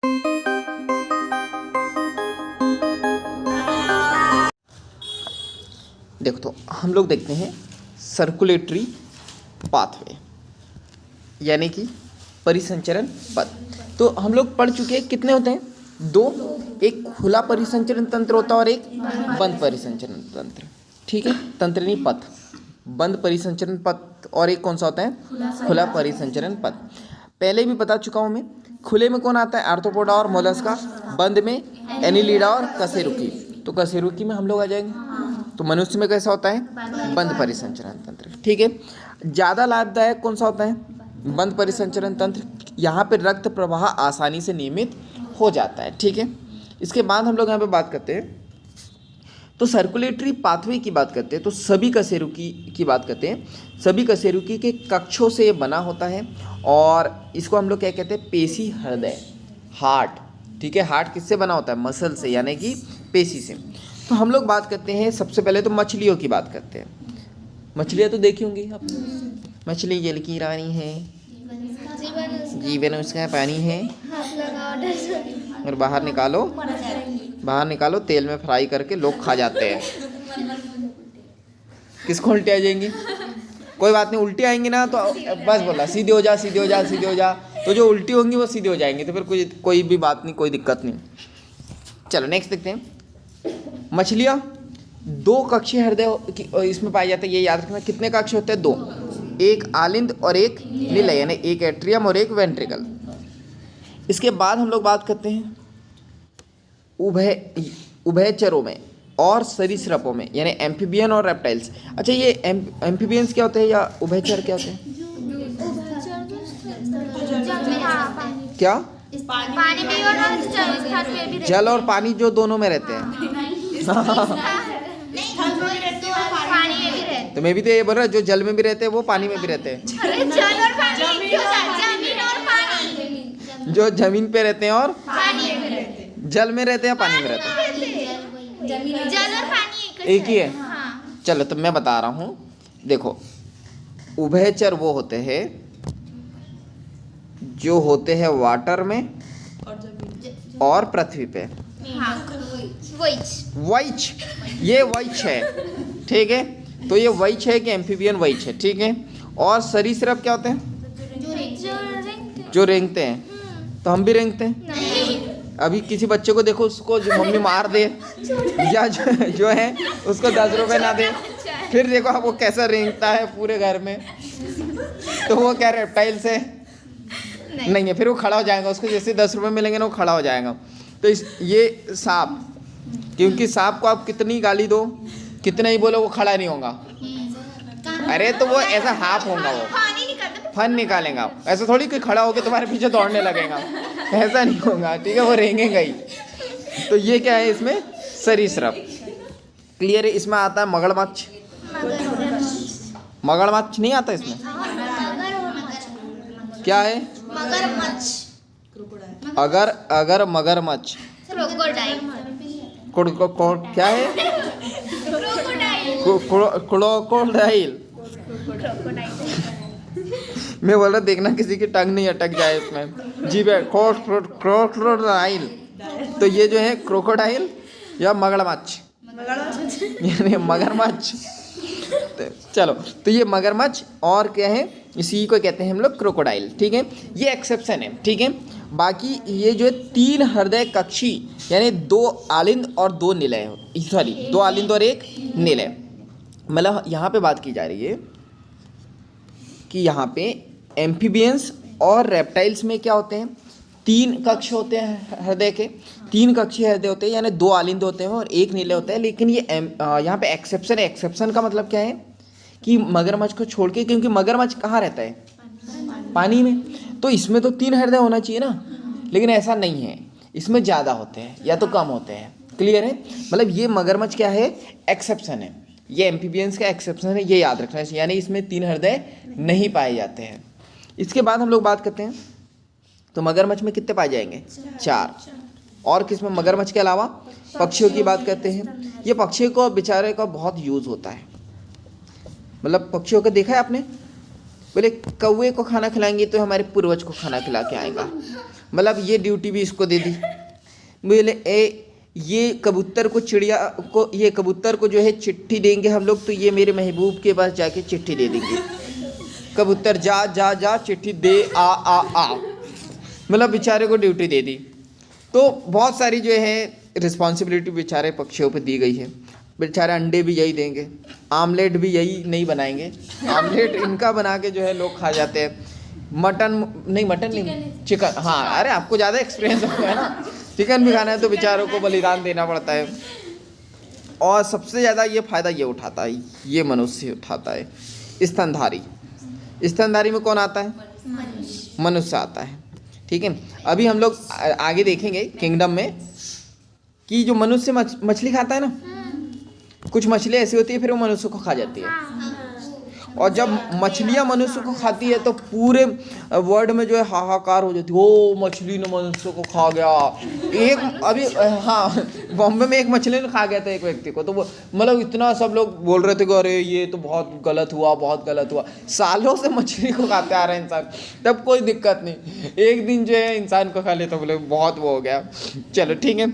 देखो, तो हम लोग देखते हैं सर्कुलेटरी पाथवे यानी कि परिसंचरण पथ। तो हम लोग पढ़ चुके हैं कितने होते हैं? दो। एक खुला परिसंचरण तंत्र होता है और एक बंद परिसंचरण तंत्र। ठीक है, तंत्र नहीं, पथ। बंद परिसंचरण पथ और एक कौन सा होता है? खुला परिसंचरण पथ। पहले भी बता चुका हूँ मैं। खुले में कौन आता है? आर्थ्रोपोडा और मोलस्का। बंद में एनिलिडा और कशेरुकी। तो कशेरुकी में हम लोग आ जाएंगे। तो मनुष्य में कैसा होता है? बंद परिसंचरण तंत्र। ठीक है, ज़्यादा लाभदायक कौन सा होता है? बंद परिसंचरण तंत्र। यहाँ पे रक्त प्रवाह आसानी से नियमित हो जाता है। ठीक है, इसके बाद हम लोग यहाँ पे बात करते हैं तो सर्कुलेटरी पाथवे की बात करते हैं तो सभी कशेरुकी की बात करते हैं। सभी कशेरुकी के कक्षों से ये बना होता है और इसको हम लोग क्या कहते हैं? पेशी हृदय, हार्ट। ठीक है, हार्ट किससे बना होता है? मसल से, यानी कि पेशी से। तो हम लोग बात करते हैं सबसे पहले तो मछलियों की बात करते हैं। मछलियाँ तो देखी होंगी आप। मछली जल की रानी है, जीवन उसका पानी है, और बाहर निकालो तेल में फ्राई करके लोग खा जाते हैं। किसको उल्टी आ जाएंगी? कोई बात नहीं, उल्टी आएंगी ना तो बस बोला सीधे हो जा, सीधे हो जा, सीधे हो जा। तो जो उल्टी होंगी वो सीधे हो जाएंगे, तो फिर कोई भी बात नहीं, कोई दिक्कत नहीं। चलो नेक्स्ट देखते हैं। मछलियाँ दो कक्षीय हृदय इसमें पाए जाते हैं। ये याद रखना, कितने कक्ष होते हैं? दो। एक आलिंद और एक निलय, यानी एक एट्रियम और एक वेंट्रिकल। इसके बाद हम लोग बात करते हैं उभयचरों में और सरीसृपों में, यानी एम्फीबियन और रेप्टाइल्स। अच्छा, ये एम्फीबियंस क्या होते हैं या उभयचर क्या होते हैं? क्या? पानी में और जल और पानी जो दोनों में रहते हैं। तो मैं भी तो ये बोल रहा, जो जल में भी रहते हैं वो पानी में भी रहते हैं। जो जमीन पे रहते हैं और जल में रहते हैं, पानी में रहते हैं। जल और पानी एक ही है। चलो तो मैं बता रहा हूँ। देखो, उभयचर वो होते हैं जो होते हैं वाटर में और पृथ्वी पे। वैच, ये वैच है। ठीक है, तो ये वैच है कि एम्फीबियन वैच है। ठीक है, और सरीसृप क्या होते हैं? जो रेंगते हैं। तो हम भी रेंगते हैं। अभी किसी बच्चे को देखो, उसको जो मम्मी मार दे या जो है उसको 10 रुपए ना दे, फिर देखो आप वो कैसा रेंगता है पूरे घर में। तो वो क्या रेप्टाइल से नहीं है, फिर वो खड़ा हो जाएगा। उसको जैसे 10 रुपए मिलेंगे ना, वो खड़ा हो जाएगा। तो ये सांप, क्योंकि सांप को आप कितनी गाली दो, कितना ही बोलो, वो खड़ा नहीं होगा। अरे तो वो ऐसा हाफ होगा, वो फन निकालेगा। ऐसा थोड़ी कि खड़ा होकर तुम्हारे पीछे दौड़ने लगेगा, ऐसा नहीं होगा। ठीक है, वो रेंगेगा ही। तो ये क्या है इसमें? सरीसृप। क्लियर है? इसमें आता है मगरमच्छ। मगरमच्छ नहीं आता इसमें? क्या है? अगर मगरमच्छ क्या है? क्रोकोडाइल। मैं बोल रहा, देखना किसी की टंग नहीं अटक जाए इसमें। जी है क्रोकोडाइल। तो ये जो है क्रोकोडाइल या मगरमच्छ, यानी मगरमच्छ। चलो, तो ये मगरमच्छ और क्या है? इसी को कहते हैं हम लोग क्रोकोडाइल। ठीक है, ये एक्सेप्शन है। ठीक है, बाकी ये जो है 3 हृदय कक्षी, यानी 2 आलिंद और 2 निलय, 2 आलिंद और 1 निलय। मतलब यहाँ पे बात की जा रही है कि यहाँ पे एम्फीबियंस और रेप्टाइल्स में क्या होते हैं? 3 कक्ष होते हैं हृदय के। 3 कक्षीय हृदय होते हैं, यानी 2 आलिंद होते हैं और 1 निलय होता है। लेकिन ये यहाँ पे एक्सेप्शन है। एक्सेप्शन का मतलब क्या है कि मगरमच्छ को छोड़ के, क्योंकि मगरमच्छ कहाँ रहता है? पानी में। तो इसमें तो 3 हृदय होना चाहिए ना, लेकिन ऐसा नहीं है। इसमें ज़्यादा होते हैं या तो कम होते हैं। क्लियर है? मतलब ये मगरमच्छ क्या है? एक्सेप्शन है। ये एम्फीबियंस का एक्सेप्शन है, ये याद रखना है। यानी इसमें 3 हृदय नहीं पाए जाते हैं। इसके बाद हम लोग बात करते हैं तो मगरमच्छ में कितने पाए जाएंगे? 4। और किसमें? मगरमच्छ के अलावा पक्षियों की बात करते हैं। ये पक्षियों को बेचारे का बहुत यूज़ होता है। मतलब पक्षियों को देखा है आपने? बोले कौवे को खाना खिलाएंगे तो हमारे पूर्वज को खाना खिला के आएगा। मतलब ये ड्यूटी भी इसको दे दी। बोले ये कबूतर को ये कबूतर को जो है चिट्ठी देंगे हम लोग, तो ये मेरे महबूब के पास जाके चिट्ठी दे देंगे। कबूतर जा जा जा चिट्ठी दे आ, मतलब बेचारे को ड्यूटी दे दी। तो बहुत सारी जो है रिस्पॉन्सिबिलिटी बेचारे पक्षियों पे दी गई है। बेचारे अंडे भी यही देंगे, आमलेट भी यही नहीं बनाएंगे, आमलेट इनका बना के जो है लोग खा जाते हैं। मटन नहीं, चिकन, हाँ अरे आपको ज़्यादा एक्सपीरियंस है ना, चिकन भी खाना है तो बेचारों को बलिदान देना पड़ता है। और सबसे ज़्यादा ये फ़ायदा ये उठाता है, ये मनुष्य उठाता है। स्तनधारी में कौन आता है? मनुष्य आता है। ठीक है, अभी हम लोग आगे देखेंगे किंगडम में कि जो मनुष्य मछली खाता है ना, कुछ मछली ऐसी होती है फिर वो मनुष्य को खा जाती है। और जब मछलियां मनुष्य को खाती है तो पूरे वर्ल्ड में जो है हाहाकार हो जाती है, ओ मछली ने मनुष्य को खा गया। एक अभी हाँ बॉम्बे में एक मछली ने खा गया था एक व्यक्ति को, तो वो मतलब इतना सब लोग बोल रहे थे कि अरे ये तो बहुत गलत हुआ। सालों से मछली को खाते आ रहे हैं इंसान, तब कोई दिक्कत नहीं, एक दिन जो है इंसान को खा ले तो बोले बहुत वो हो गया। चलो ठीक है,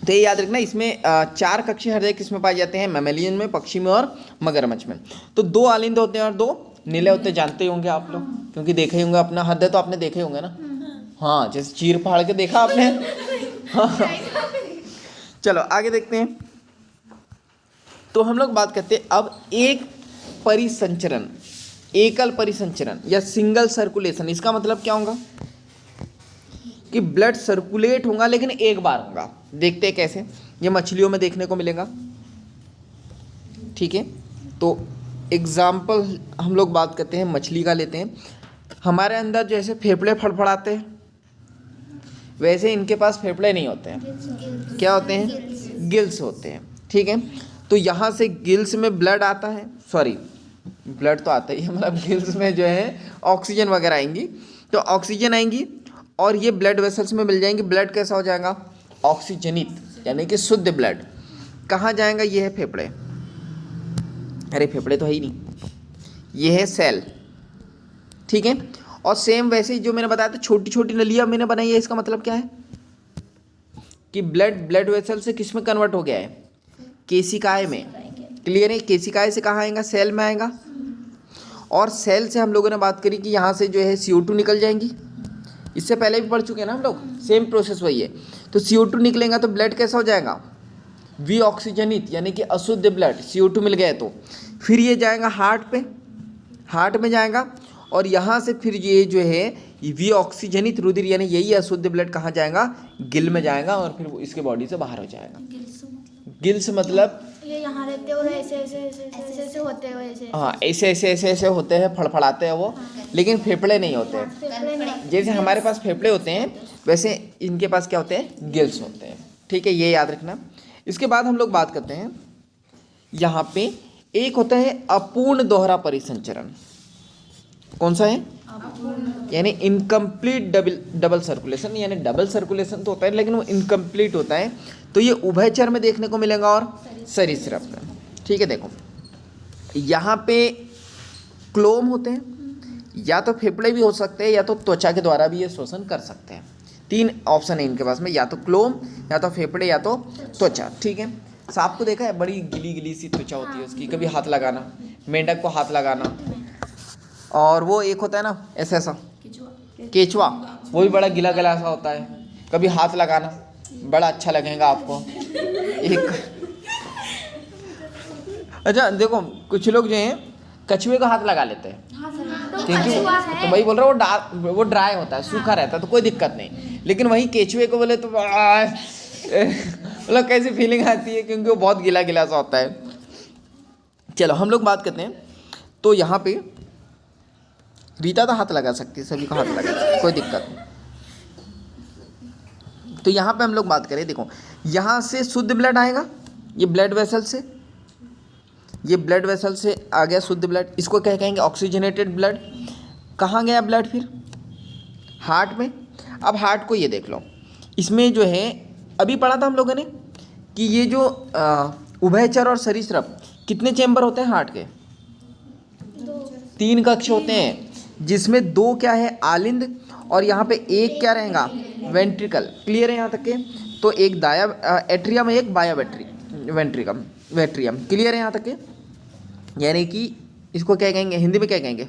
तो ये याद रखना, इसमें 4 कक्षीय हृदय किसमें पाए जाते हैं? मैमेलियन में, पक्षी में और मगरमच्छ में। तो 2 आलिंद होते हैं और 2 नीले होते हैं, जानते ही होंगे आप लोग, क्योंकि देखे ही होंगे। अपना हृदय तो आपने देखे होंगे ना, हाँ जैसे चीर फाड़ के देखा आपने। हाँ। चलो आगे देखते हैं। तो हम लोग बात करते हैं अब एकल परिसंचरण या सिंगल सर्कुलेशन। इसका मतलब क्या होगा कि ब्लड सर्कुलेट होगा लेकिन एक बार होगा। देखते हैं कैसे, ये मछलियों में देखने को मिलेगा। ठीक है, तो एग्जाम्पल हम लोग बात करते हैं मछली का लेते हैं। हमारे अंदर जैसे फेफड़े फड़फड़ाते हैं वैसे इनके पास फेफड़े नहीं होते हैं। क्या होते हैं? गिल्स होते हैं। ठीक है, तो यहाँ से गिल्स में ब्लड आता है, सॉरी ब्लड तो आता ही है, मतलब गिल्स में जो है ऑक्सीजन वगैरह आएंगी, तो ऑक्सीजन आएंगी और ये ब्लड वेसल्स में मिल जाएंगे। ब्लड कैसा हो जाएगा? ऑक्सीजनित, यानी कि शुद्ध ब्लड। कहाँ जाएगा? ये है फेफड़े, अरे फेफड़े तो है ही नहीं, ये है सेल। ठीक है, और सेम वैसे ही जो मैंने बताया था छोटी छोटी नलियाँ मैंने बनाई है, इसका मतलब क्या है कि ब्लड वेसल से किस में कन्वर्ट हो गया है? केशिकाएं में। क्लियर है? केशिकाएं से कहाँ आएगा? सेल में आएगा। और सेल से हम लोगों ने बात करी कि यहाँ से जो है CO2 निकल जाएंगी। इससे पहले भी पढ़ चुके हैं ना हम लोग, सेम प्रोसेस वही है। तो CO2 निकलेगा तो ब्लड कैसा हो जाएगा? विऑक्सीजनित, यानी कि अशुद्ध ब्लड। CO2 मिल गया तो फिर ये जाएगा हार्ट पे, हार्ट में जाएगा और यहाँ से फिर ये जो है विऑक्सीजनित रुधिर यानी यही अशुद्ध ब्लड कहाँ जाएगा? गिल में जाएगा और फिर वो इसके बॉडी से बाहर हो जाएगा। गिल्स मतलब ये यहाँ रहते हो, ऐसे होते हो, ऐसे हाँ ऐसे होते हैं, फड़फड़ाते हैं वो, लेकिन फेफड़े नहीं होते हैं। जैसे हमारे पास फेफड़े होते हैं वैसे इनके पास क्या होते हैं? गिल्स होते हैं। ठीक है, ये याद रखना। इसके बाद हम लोग बात करते हैं, यहाँ पे एक होता है अपूर्ण दोहरा परिसंचरण। कौन सा है? यानी इनकम्प्लीट डबल सर्कुलेशन, यानी डबल सर्कुलेशन तो होता है लेकिन वो इनकम्प्लीट होता है। तो ये उभयचर में देखने को मिलेगा और सरीसृप में। ठीक है, देखो यहाँ पे क्लोम होते हैं, या तो फेफड़े भी हो सकते हैं या तो त्वचा के द्वारा भी ये शोषण कर सकते हैं। 3 ऑप्शन है इनके पास में, या तो क्लोम, या तो फेफड़े, या तो त्वचा। ठीक है, सांप को देखा है, बड़ी गिली सी त्वचा होती है उसकी, कभी हाथ लगाना, मेंढक को हाथ लगाना, और वो एक होता है ना ऐसा केचुआ, वो भी बड़ा गिला सा होता है, कभी हाथ लगाना, बड़ा अच्छा लगेगा आपको। एक अच्छा देखो, कुछ लोग जो हैं कछुए का हाथ लगा लेते हैं, क्योंकि तो वही बोल रहा हूँ वो ड्राई होता है, सूखा रहता है तो कोई दिक्कत नहीं। लेकिन वही केचुए को बोले तो मतलब कैसी फीलिंग आती है, क्योंकि वो बहुत गिला सा होता है। चलो हम लोग बात करते हैं, तो यहाँ पे रीता तो हाथ लगा सकती है, सभी को हाथ लगा सकती है, कोई दिक्कत नहीं। तो यहाँ पे हम लोग बात करें, देखो यहाँ से शुद्ध ब्लड आएगा, ये ब्लड वेसल से, ये ब्लड वेसल से आ गया शुद्ध ब्लड, इसको क्या कहेंगे? Oxygenated blood. कहाँ गया ब्लड? फिर हार्ट में। अब हार्ट को ये देख लो, इसमें जो है अभी पढ़ा था हम लोगों ने कि ये जो उभयचर और सरीसृप कितने चैम्बर होते हैं हार्ट के? 3 कक्ष होते हैं, जिसमें 2 क्या है? आलिंद और यहाँ पे एक क्या रहेगा, वेंट्रिकल। क्लियर है यहाँ तक के? तो एक दाया एट्रियम, एक बाया वेंट्रिकम वेट्रियम। क्लियर है यहाँ तक के? यानी कि इसको क्या कहेंगे हिंदी में, क्या कहेंगे?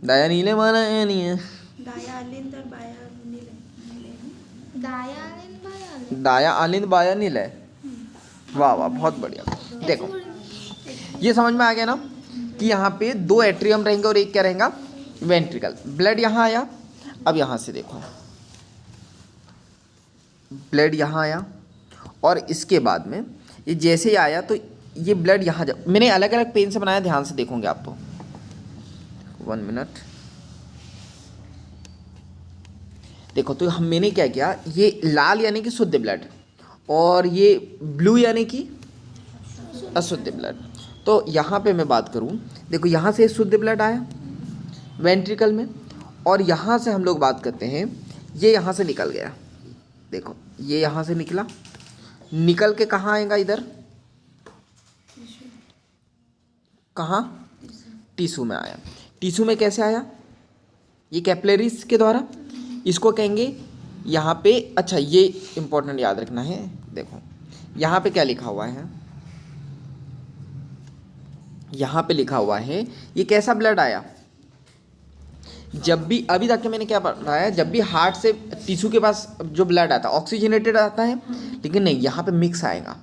दाया नीले माना है नहीं है, दाया आलिंद बाया नीले। वाह वाह, बहुत बढ़िया। देखो ये समझ में आ गया ना कि यहाँ पे दो एट्रियम रहेंगे और एक क्या रहेगा, वेंट्रिकल। ब्लड यहाँ आया, अब यहाँ से देखो ब्लड यहाँ आया और इसके बाद में ये जैसे ही आया तो ये ब्लड यहाँ जा, मैंने अलग अलग पेन से बनाया, ध्यान से देखोगे आप तो। 1 मिनट। देखो तो मैंने क्या किया, ये लाल यानी कि शुद्ध ब्लड और ये ब्लू यानी कि अशुद्ध ब्लड। तो यहाँ पे मैं बात करूँ, देखो यहाँ से शुद्ध ब्लड आया वेंट्रिकल में और यहाँ से हम लोग बात करते हैं, ये यहाँ से निकल गया। देखो ये यहाँ से निकला, निकल के कहाँ आएगा, इधर कहाँ, टिश्यू में आया। टिश्यू में कैसे आया, ये कैपिलरीज के द्वारा। इसको कहेंगे यहाँ पे, अच्छा ये इंपॉर्टेंट याद रखना है। देखो यहाँ पे क्या लिखा हुआ है, यहाँ पे लिखा हुआ है ये कैसा ब्लड आया। जब भी अभी तक के मैंने क्या बताया, जब भी हार्ट से टिश्यू के पास जो ब्लड आता है ऑक्सीजनेटेड आता है, लेकिन नहीं यहाँ पे मिक्स आएगा,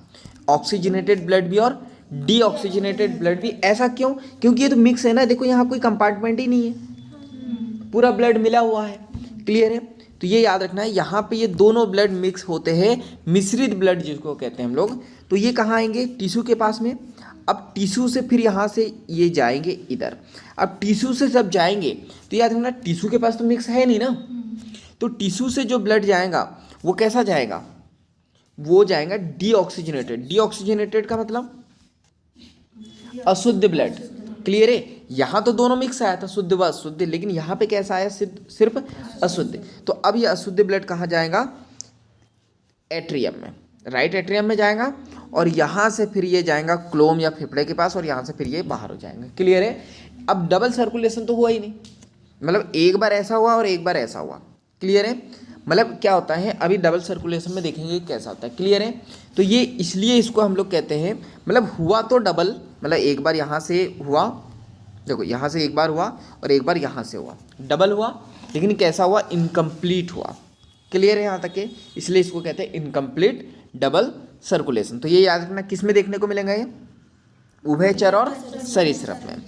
ऑक्सीजनेटेड ब्लड भी और डीऑक्सीजनेटेड ब्लड भी। ऐसा क्यों, क्योंकि ये तो मिक्स है ना। देखो यहाँ कोई कंपार्टमेंट ही नहीं है, पूरा ब्लड मिला हुआ है। क्लियर है? तो ये याद रखना है, यहाँ पे ये दोनों ब्लड मिक्स होते हैं, मिश्रित ब्लड जिसको कहते हैं हम लोग। तो ये कहाँ आएंगे, टिश्यू के पास में। अब टिश्यू से फिर यहाँ से ये जाएंगे इधर। अब टिश्यू से जब जाएंगे तो याद रखना टिश्यू के पास तो मिक्स है नहीं ना, तो टिश्यू से जो ब्लड जाएगा वो कैसा जाएगा, वो जाएगा डीऑक्सीजनेटेड। डीऑक्सीजनेटेड का मतलब अशुद्ध ब्लड। क्लियर है? यहाँ तो दोनों मिक्स आया था, शुद्ध व अशुद्ध, लेकिन यहाँ पे कैसा आया, सिर्फ अशुद्ध। तो अब ये अशुद्ध ब्लड कहाँ जाएगा, एट्रियम में, राइट एट्रियम में जाएगा और यहाँ से फिर ये जाएगा क्लोम या फेफड़े के पास और यहाँ से फिर ये बाहर हो जाएगा। क्लियर है? अब डबल सर्कुलेशन तो हुआ ही नहीं, मतलब एक बार ऐसा हुआ और एक बार ऐसा हुआ। क्लियर है? मतलब क्या होता है, अभी डबल सर्कुलेशन में देखेंगे कैसा होता है। क्लियर है? तो ये इसलिए इसको हम लोग कहते हैं, मतलब हुआ तो डबल, मतलब एक बार यहाँ से हुआ, देखो यहाँ से एक बार हुआ और एक बार यहाँ से हुआ, डबल हुआ, लेकिन कैसा हुआ, इनकम्प्लीट हुआ। क्लियर है यहाँ तक के? इसलिए इसको कहते हैं इनकम्प्लीट डबल सर्कुलेशन। तो ये याद रखना, किस में देखने को मिलेगा, ये उभयचर और सरीसृप में।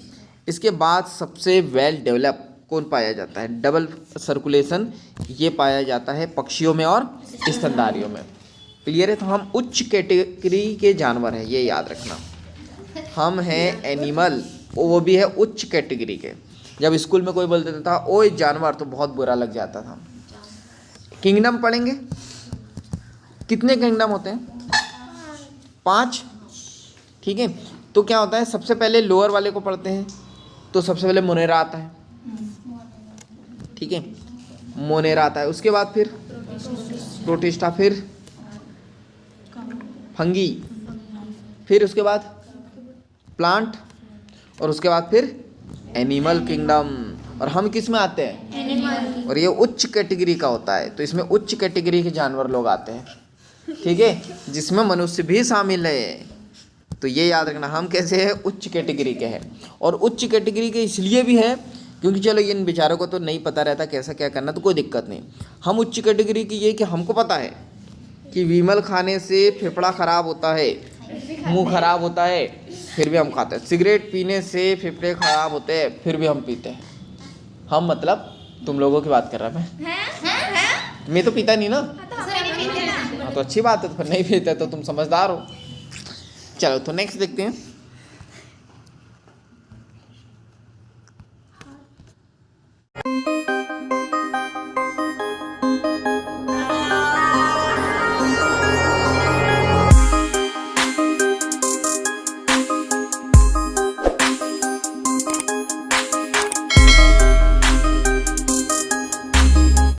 इसके बाद सबसे वेल डेवलप कौन पाया जाता है, डबल सर्कुलेशन, ये पाया जाता है पक्षियों में और स्तनधारियों में। क्लियर है? तो हम उच्च कैटेगरी के जानवर हैं, ये याद रखना। हम हैं एनिमल, वो भी है उच्च कैटेगरी के। जब स्कूल में कोई बोल देता था ओए जानवर, तो बहुत बुरा लग जाता था। किंगडम पढ़ेंगे, कितने किंगडम होते हैं, 5। ठीक है? तो क्या होता है, सबसे पहले लोअर वाले को पढ़ते हैं, तो सबसे पहले मोनेरा आता है। ठीक है? मोनेरा आता है, उसके बाद फिर प्रोटिस्टा, फिर फंगी, फिर उसके बाद प्लांट और उसके बाद फिर एनिमल किंगडम। और हम किस में आते हैं, एनिमल। और ये उच्च कैटेगरी का होता है, तो इसमें उच्च कैटेगरी के जानवर लोग आते हैं। ठीक है? जिसमें मनुष्य भी शामिल है। तो ये याद रखना, हम कैसे हैं, उच्च कैटेगरी के हैं। और उच्च कैटेगरी के इसलिए भी है क्योंकि चलो इन बेचारों को तो नहीं पता रहता कैसा क्या करना, तो कोई दिक्कत नहीं। हम उच्च कैटेगरी की ये कि हमको पता है कि विमल खाने से फेफड़ा खराब होता है, मुंह खराब होता है, फिर भी हम खाते हैं। सिगरेट पीने से फेफड़े खराब होते हैं, फिर भी हम पीते हैं। हम मतलब तुम लोगों की बात कर रहा मैं तो पीता नहीं ना। हाँ तो अच्छी बात है, तो फिर नहीं पीते तो तुम समझदार हो। चलो तो नेक्स्ट देखते हैं।